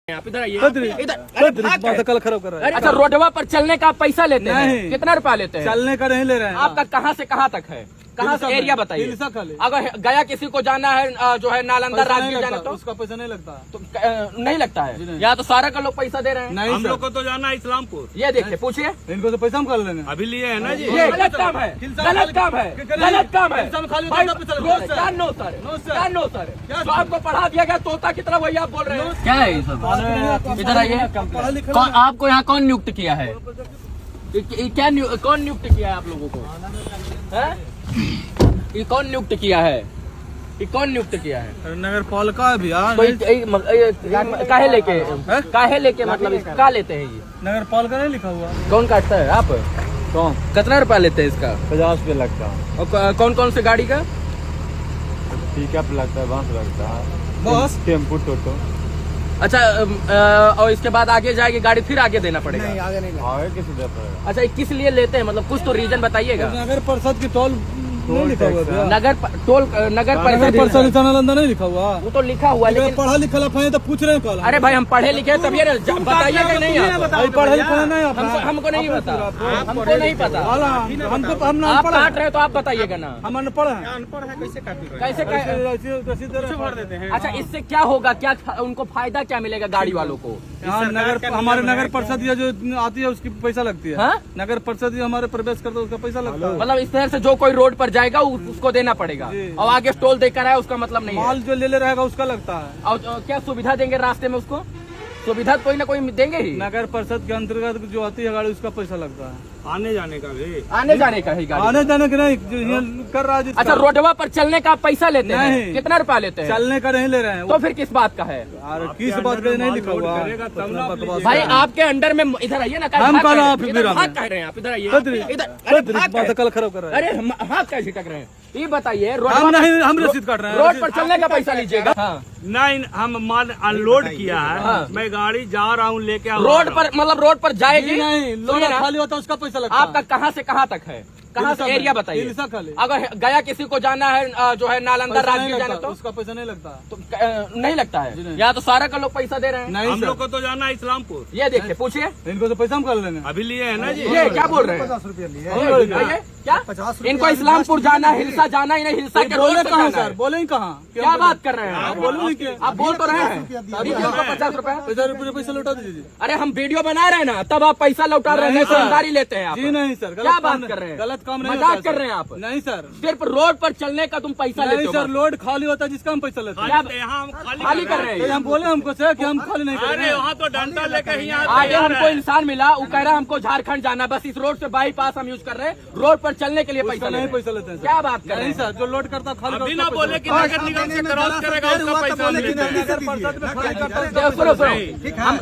आप इधर आइए। कल खराब कर रहा है। अच्छा, रोडवा पर चलने का पैसा लेते हैं? कितना रुपया लेते हैं? चलने का नहीं ले रहे हैं। आपका कहाँ से कहाँ तक है? कहाँ से एरिया बताइए। अगर गया किसी को जाना है जो है नालंदा राजगीर जाना तो उसका पैसा नहीं लगता। तो नहीं लगता है। यहाँ तो सारा का लोग पैसा दे रहे हैं। नहीं, हम लोग को तो जाना है इस्लामपुर। ये देखिए, पूछिए इनको तो पैसा हम कर लेंगे। अभी लिए है ना जी। ये गलत काम है, गलत काम है, गलत काम है। नो सर, तो आपको पढ़ा दिया गया तोता की तरह, वही आप बोल रहे हैं। क्या है ये सब? इधर आइए। आपको यहाँ कौन नियुक्त किया है? क्या कौन नियुक्त किया है आप लोगों को? ये कौन नियुक्त किया है? ये कौन नियुक्त किया है? नगर पालिका है भैया। काहे लेके मतलब क्या लेते हैं ये? नगर पालिका नहीं लिखा हुआ। कौन काटता है? आप कौन? कितना रुपया लेते हैं इसका? 50 रुपये लगता है। और कौन कौन से गाड़ी का? पिकअप लगता है, बस लगता है, बस, टेम्पो, टोटो। अच्छा, और इसके बाद आगे जाएगी गाड़ी, फिर आगे देना पड़ेगा? नहीं, आगे नहीं, आगे किसी देना पड़ेगा। अच्छा, किस लिए लेते हैं? मतलब कुछ तो रीजन बताइएगा। नगर परिषद की टोल नहीं लिखा हुआ। नगर परिषद नालंदा नहीं लिखा हुआ। वो तो लिखा हुआ, लेकिन पढ़ा लिखा लफाए तो पूछ रहे हैं कल। अरे भाई, हम पढ़े लिखे हैं तभी बताइएगा। नहीं पढ़ा लिखा नहीं, हमको नहीं पता, हमको नहीं पता। हमको हम आप काट रहे हैं तो आप बताइएगा ना। हम अनपढ़ हैं। कैसे देते हैं? अच्छा, इससे क्या होगा? क्या उनको फायदा क्या मिलेगा गाड़ी वालों को? हमारे नगर परिषद या जो आती है उसकी पैसा लगती है। नगर परिषद हमारे प्रवेश करता है उसका पैसा लगता है। मतलब इस तरह से जो कोई रोड पर जाएगा उसको देना पड़ेगा, और आगे टोल देकर आया उसका मतलब नहीं है। माल जो ले रहेगा उसका लगता है। और क्या सुविधा देंगे रास्ते में? उसको सुविधा कोई ना कोई देंगे ही। नगर परिषद के अंतर्गत जो आती है गाड़ी उसका पैसा लगता है। आने जाने का भी, आने जाने का ही गाड़ी, आने जाने का नहीं जो कर रहा है। अच्छा, रोडवा पर चलने का पैसा लेते हैं? कितना रुपया लेते हैं? चलने का नहीं ले रहे हैं। तो फिर किस बात का है? किस बात का नहीं लिखा हुआ भाई, आपके अंडर में इधर आइए ना। हम कल आप कह रहे हैं, आप इधर आइए। कल खराब कर रहे हैं। अरे हाथ क्या झिटक रहे हैं? ये बताइए, हम रसीद काट रहे हैं। रोड पर चलने का पैसा लीजिएगा। नहीं, हम माल अनलोड किया है। मैं गाड़ी जा रहा हूँ लेके। रोड पर मतलब रोड पर जाएगी नहीं, लोड खाली होता है उसका पैसा लगता है। आपका कहाँ से कहाँ तक है? कहाँ से एरिया बताइए। अगर गया किसी को जाना है जो है नालंदा राजगीर जाना तो उसका पैसा नहीं लगता। तो नहीं लगता है। यहाँ तो सारा का लोग पैसा दे रहे हैं। नहीं, हम लोग को तो जाना है इस्लामपुर। ये देखिए, पूछिए इनको तो पैसा हम कर लेंगे। अभी लिए है ना जी। ये क्या बोल रहे हैं? 50 रुपये लिए। क्या इनको इस्लामपुर जाना है? हिलसा जाना ही नहीं, हिलसा के रोड पे कहाँ सर? बोले कहाँ? क्या बात कर रहे हैं? आप बोले आप बोल तो रहे हैं 50 रुपए। 50 रुपये पैसा लौटा दीजिए। अरे हम वीडियो बना रहे हैं ना, तब आप पैसा लौटा रहे हैं, ईमानदारी लेते हैं आप। जी नहीं सर, क्या बात कर रहे हैं? गलत काम नहीं, मजाक कर रहे हैं आप। नहीं सर, सिर्फ रोड पर चलने का तुम पैसा लेते हो? सर, लोड खाली होता है जिसका हम पैसा लेते हैं। खाली कर रहे हैं? हम बोले हमको सर कि हम खाली नहीं कर रहे हैं। वहाँ तो डंडा लेकर ही आगे हमको इंसान मिला, वो कह रहा है हमको झारखंड जाना, बस इस रोड से बाईपास हम यूज कर रहे हैं, रोड पर चलने के लिए पैसा नहीं पैसा लेते हैं। क्या बात कर रहे हैं सर? जो लोड करता खाली बिना बोले कि नगर निगम से क्रॉस करेगा उसका पैसा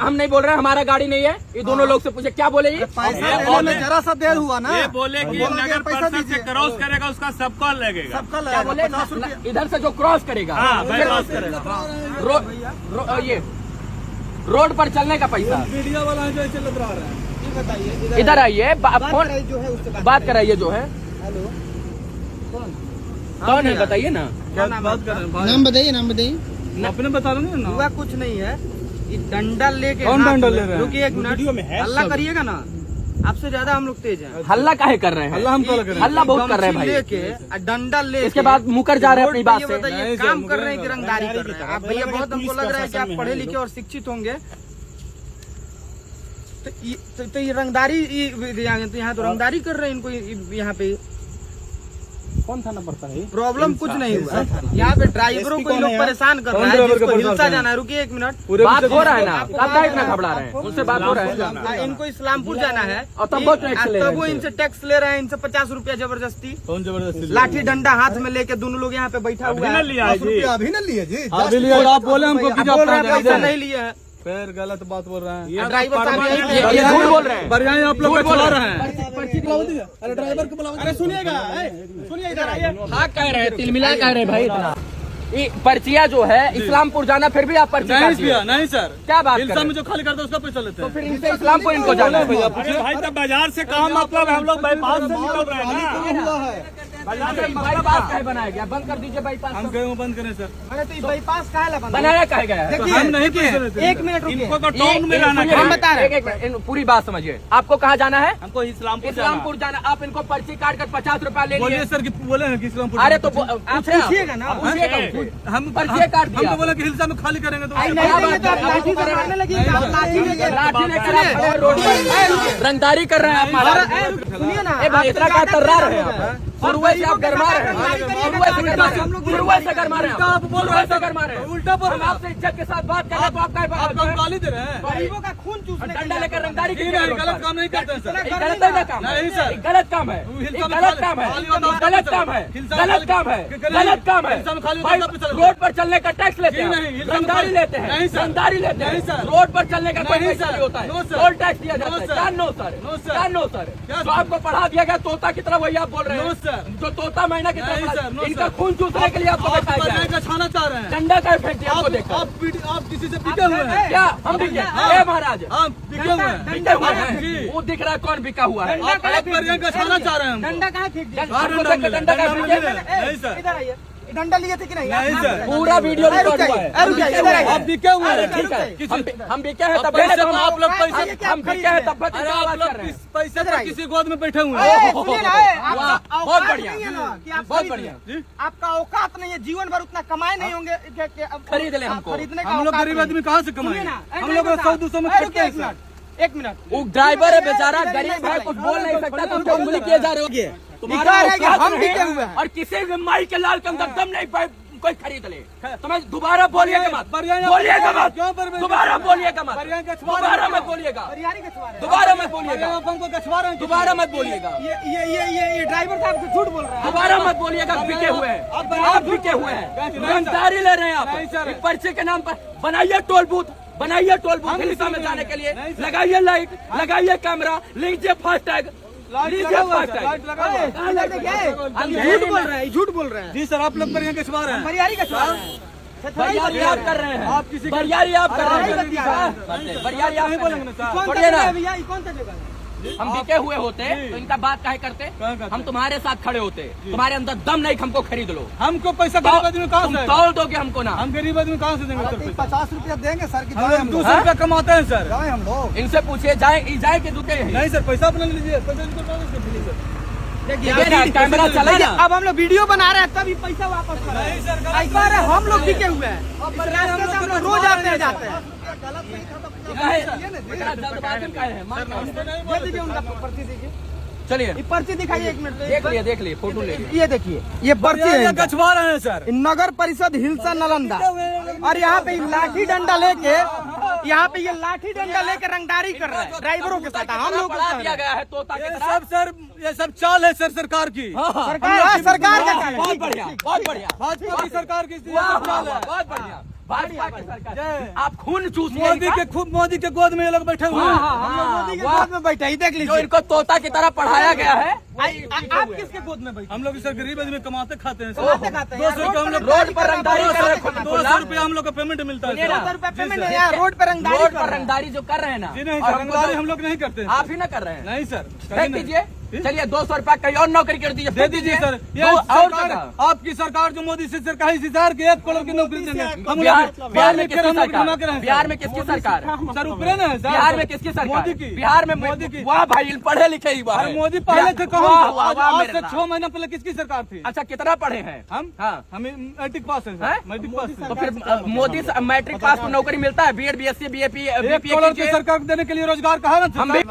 हम नहीं बोल रहे हैं, हमारा गाड़ी नहीं है। ये दोनों लोग से पूछे, क्या बोले ये? जरा सा देर हुआ ना, ये बोले कि नगर परिषद से क्रॉस करेगा उसका सबका लगेगा। क्या बोले? इधर से जो क्रॉस करेगा ये रोड पर चलने का पैसा। मीडिया वाला जो ऐसे लग रहा है। इधर आइए, बात कराइए जो है। हेलो, कौन है बताइए ना। क्या बात कर रहे हैं? नाम बताइए। अपने बता रहे हैं ना। हुआ कुछ नहीं है, ये डंडा लेके। कौन डंडा ले रहे हैं? रुकिए एक मिनट, हल्ला करिएगा ना। आपसे ज्यादा हम लोग तेज हैं। हल्ला काहे कर रहे हैं? हल्ला हम कर रहे हैं। हल्ला बहुत कर रहे हैं भाई। लेके डंडा ले, इसके बाद मुकर जा रहे हैं अपनी बात से। बताइए, काम कर रहे हैं कि रंगदारी कर रहे हैं? आप भैया, बहुत हमको लग रहा है कि आप पढ़े लिखे और शिक्षित होंगे। तो ये रंगदारी, तो यहाँ तो रंगदारी कर रहे हैं इनको। यहाँ पे कौन थाना पड़ता है? प्रॉब्लम कुछ नहीं हुआ यहाँ पे। ड्राइवरों को लोग परेशान कर रहा है, जिसको हिलसा जाना है। रुकिए एक मिनट, बात हो रहा है ना, आप इतना घबरा रहे हैं? उनसे बात हो रहा है। इनको इस्लामपुर जाना है, और तब वो इनसे टैक्स ले रहे हैं, इनसे 50 रुपया जबरदस्ती। कौन जबरदस्ती? लाठी डंडा हाथ में लेके दोनों लोग यहाँ पे बैठा हुआ है। अभी न लिए जी। आप बोले हमको पैसा नहीं लिए है। फिर गलत बात बोल रहे हैं। ड्राइवर साहब ये झूठ बोल रहे हैं। बढ़िया आप लोग चला रहे हैं। अरे ड्राइवर को बुलाओ। अरे सुनिएगा, सुनिए इधर आइए। हाँ कह रहे हैं, तिलमिला कह रहे हैं भाई। इतना ये पर्चिया जो है इस्लामपुर जाना, फिर भी आप पर्ची नहीं सर, क्या बात हिलसा में जो खाली करता है उसका पैसा लेते हैं। तो फिर इनसे इस्लामपुर इनको जाना है। भाई तो बाजार से काम मतलब हम लोग बाईपास से निकल रहे हैं ना। बाईपास बनाया गया, बंद कर दीजिए बाईपास। हम गए वो बंद करें सर। अरे तो बाईपास कहाँ बनाया कहा गया है? हम नहीं किए। 1 मिनट रुकिए। इनको तो टाउन में रहना हम बता रहे हैं, पूरी बात समझिए। आपको कहाँ जाना है? हमको इस्लामपुर जाना। आप इनको पर्ची काट कर 50 रुपया ले बोलिए लिए। सर कि बोले हैं कि इस्लामपुर। अरे तो पूछिएगा ना। हम पर्ची काट दिया। हमको बोला कि हिलसा में खाली करेंगे तो नहीं देंगे तो आप लाठी से मारने लगिए। आप लाठी लेके लाठी लेकर आप रोड पर रंगदारी कर रहे हैं आप। सुनिए ना, इतना का तर्रा रहे हैं, शुरुए से आप गरमा रहे हैं, शुरुए से गरमा रहे हैं, शुरुए से गरमा रहे हैं। उल्टा बोल हम आपसे इज्जत के साथ बात कर रहे हैं तो आप आप गाली दे रहे हैं। गरीबों का खून चूसने डंडा लेकर रंगदारी की गलत काम नहीं करते हैं सर। गलत है ना काम? नहीं सर। गलत काम है, गलत काम है, गलत काम है, गलत काम है, गलत काम है। भाई रोड पर चलने का टैक्स लेते हैं, रंगदारी लेते हैं, रंगदारी लेते हैं। रोड पर चलने का कोई पैसा नहीं होता है, टोल टैक्स दिया जाता है। क्या नो सर, क्या नो सर? तो आपको पढ़ा दिया गया तोता की तरह, वही आप बोल रहे हैं। जो तोता मैना की तरह इनका खून चूसने के लिए आपको बताया गया है। छाना चाह रहे हैं। डंडा का फेंक दिया आपको देखा। आप किसी से बिके हुए हैं क्या हम बिके? ए महाराज आप बिके हुए हैं। बिके हुए हैं, वो दिख रहा है कौन बिका हुआ है। आप का छाना चाह रहे हैं। डंडा कहाँ फेंक दिया? डंडा का फेंक दिया। नहीं सर। इधर आइए। डंडा लिए थे कि नहीं? नहीं सर। पूरा वीडियो रिकॉर्ड हुआ है। आप बिके हुए हैं। ठीक है, हम बिके हैं तब आप लोग पैसे हम बिके हैं तब अरे आप लोग पैसे पर किसी गोद में बैठे हुए ए, हैं। सुनिए ना, बहुत बढ़िया, बहुत बढ़िया। आपका औकात नहीं है, जीवन भर उतना कमाए नहीं होंगे कि अब खरीद ले हमको। खरीदने का हम लोग औकात गरीब नहीं। आदमी कहाँ से सुनिए कमाएंगे? ना, हम लोग 100-200 में खरीदते हैं सर। एक मिनट। वो ड्राइवर है बेचारा, गरीब है, कुछ बोल नहीं सकता, तुम उंगली किए जा रहे हो। तुम्हारा है कि हम औकात बिके नहीं हुए है हैं। और किसी भी माई के लाल के अंदर दम नहीं पाए कोई खरीद ले। तुम्हें दोबारा बोलिएगा मत, बोलिएगा मत, दोबारा बोलिएगा मत, दोबारा मत बोलिएगा, परियारी के सवाल है। दोबारा मत बोलिएगा, आप हमको कछवा रहे हैं। दोबारा मत बोलिएगा, ये ड्राइवर साहब को झूठ बोल रहा है। दोबारा मत बोलिएगा। बिके हुए हैं आप, बिके हुए हैं, रंगदारी ले रहे हैं आप। एक पर्चे के नाम पर बनाइए टोल बूथ, बनाइए टोल बूथ हिलसा में जाने के लिए, लगाइए लाइट, लगाइए कैमरा, लीजिए फास्टैग, लीजिए फास्टैग। झूठ बोल रहे हैं, झूठ बोल रहे हैं। जी सर, आप लोग पर यहाँ कछवा रहे हैं। परियारी का सवाल है। बरियारी आप कर रहे हैं, आप किसी बरियारी आप कर रहे हैं, बरियारी आप बोलेंगे ना। छोड़िए ना, भैया, कौन सा जगह है? हम बिके हुए होते तो इनका बात काहे करते? हम तुम्हारे साथ खड़े होते, तुम्हारे अंदर दम नहीं, हमको खरीद लो। हमको पैसा गरीब आदमी कहाँ तुम से? तौल दोगे हमको ना। हम गरीब आदमी कहाँ से देंगे सर पैसा? 50 रुपया देंगे सर की हम लोग 200 रुपया कमाते हैं सर। हम लोग इनसे पूछिए, जाए के दुके हैं। नहीं सर, पैसा अपना लीजिए, पैसा निकलवाइए। देखिए ना, कैमरा चला ना। अब हम लोग वीडियो बना रहे हैं, तभी पैसा वापस कर रहे हैं। ऐसा है, हम लोग बिके हुए हैं। रास्ते से हम लोग रोज आते हैं जाते हैं। जल्दबाजी में काहे हैं? मान लो। दे दीजिए उनका पर्ची दीजिए। चलिए ये पर्ची दिखाइए एक मिनट। देख लिए फोटो ले लिए। ये देखिए, ये पर्ची है इनका। कछवा रहे हैं सर। नगर परिषद हिलसा नालंदा, और यहाँ पे लाठी डंडा लेके, यहाँ पे ये लाठी डंडा लेके रंगदारी कर रहे हैं ड्राइवरों के साथ। हम लोग बढ़ा दिया गया है तोता की ये तरह। सब सर, ये सब चाल है सर सरकार की। सरकार का बहुत बढ़िया, बहुत बढ़िया, भाजपा की सरकार की ये वाह, सब चाल है। बहुत बढ़िया। भाजपा की सरकार, जय। आप खून चूसिए मोदी इनका। के खूब मोदी के गोद में ये लोग बैठे हुए हैं। हम लोग मोदी के गोद में बैठे ही, देख जो लीजिए। इनको तोता की तरह पढ़ाया गया है। आप किसके गोद में बैठे? हम लोग सर गरीब आदमी कमाते खाते हैं कमाते सर। खाते हैं। 200 रुपया हम लोग रोड पर रंगदारी कर रहे हैं। 200 रुपया हम लोग का पेमेंट मिलता है सुनिए ना, सर। 200 रुपया पेमेंट है यहाँ, रोड पे रंगदारी रोड कर पर रहे हैं। रंगदारी जो कर रहे हैं ना, जी नहीं और सर, हमको रंगदारी हम लोग नहीं करते हैं। आप ही ना कर रहे हैं। नहीं सर, फेंक दीजिए। चलिए 200 रुपया कहीं और नौकरी कर दीजिए, दे दीजिए सर। ये और सरकार, जगह। आपकी सरकार जो मोदी से सरकार इंतजार के 1 करोड़ की नौकरी देंगे। हम बिहार लोग में किसकी सरकार? बिहार में किसकी सरकार? सर ऊपरे ना है सर। बिहार में किसकी सरकार? मोदी की। बिहार में मोदी की। वाह भाई, पढ़े लिखे ही वाह अरे है। मोदी पहले थे वाह, वाह, वाह, कहाँ? आज मेरे से 6 महीना पहले किसकी सरकार थी? अच्छा, कितना पढ़े हैं हम हाँ। हमें मैट्रिक पास है हैं? सर, मैट्रिक पास है। तो फिर मोदी मैट्रिक पास में नौकरी मिलता है? बीएड, बीएससी, बीएपी, 1 बीपीए करोड़ की कीजिए। सरकार देने के लिए रोजगार कहा ना हम भी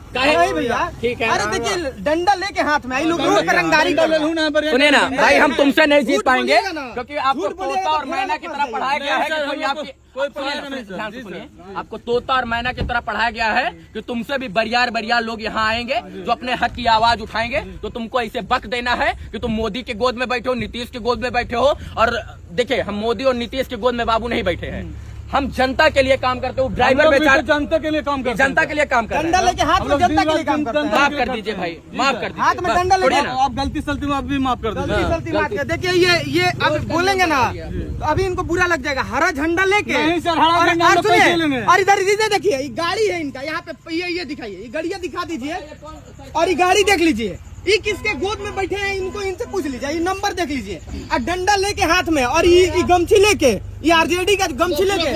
नहीं भैया, ठीक है। अरे देखिए, डंडा लेके हाथ में, लोग रोड पे रंगदारी कर रहे हैं। सुनिए ना भाई, हम तुमसे नहीं जीत झूठ पाएंगे बोलिएगा ना। क्योंकि आपको झूठ बोलिएगा तोता तो और फिर मैना हम की फंस तरह पढ़ाया गया है कि नहीं, कोई सर, आपकी कोई सुनिए पढ़ाया नहीं, सर। ध्यान से जी, सुनिए, सर। आपको तोता और मैना की तरह पढ़ाया गया है कि तुमसे भी बरियार लोग यहाँ आएंगे जो अपने हक की आवाज उठाएंगे। तो तुमको ऐसे बक देना है कि तुम मोदी के गोद में बैठे हो, नीतीश के गोद में बैठे हो। और देखिए, हम मोदी और नीतीश के गोद में बाबू नहीं बैठे हैं, हम जनता के लिए काम करते हो। ड्राइवर बेचारा जनता के लिए काम करते हैं। जनता के लिए काम कर रहे डंडा हैं। लेके हाथ में जनता के लिए काम करते हैं। माफ कर दीजिए भाई, माफ कर दीजिए। हाथ में डंडा लेके, आप गलती सलती में आप भी माफ कर गलती दीजिए। सलती मार के देखिए, ये अब बोलेंगे ना तो अभी इनको बुरा लग जाएगा। हरा झंडा लेके, नहीं सर, हरा और- झंडा और हम लोग सुनिए, कैसे लेंगे? और इधर देखिए, ये गाड़ी है इनका, यहाँ पे ये दिखाइए, ये गाड़ियाँ दिखा दीजिए, और ये गाड़ी देख लीजिए, ये किसके गोद में बैठे हैं इनको इनसे पूछ लीजिए, ये नंबर देख लीजिए। और डंडा लेके हाथ में और ये गमछी लेके, ये आरजेडी का गमछी लेके,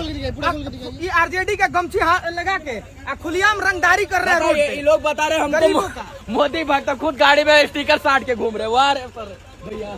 ये आरजेडी का गमछी लगा के खुलेआम रंगदारी कर रहे हैं रोड पे। ये लोग बता रहे हैं हमको मोदी भक्त खुद गाड़ी में स्टिकर साट के घूम रहे। वाह रे सर भैया।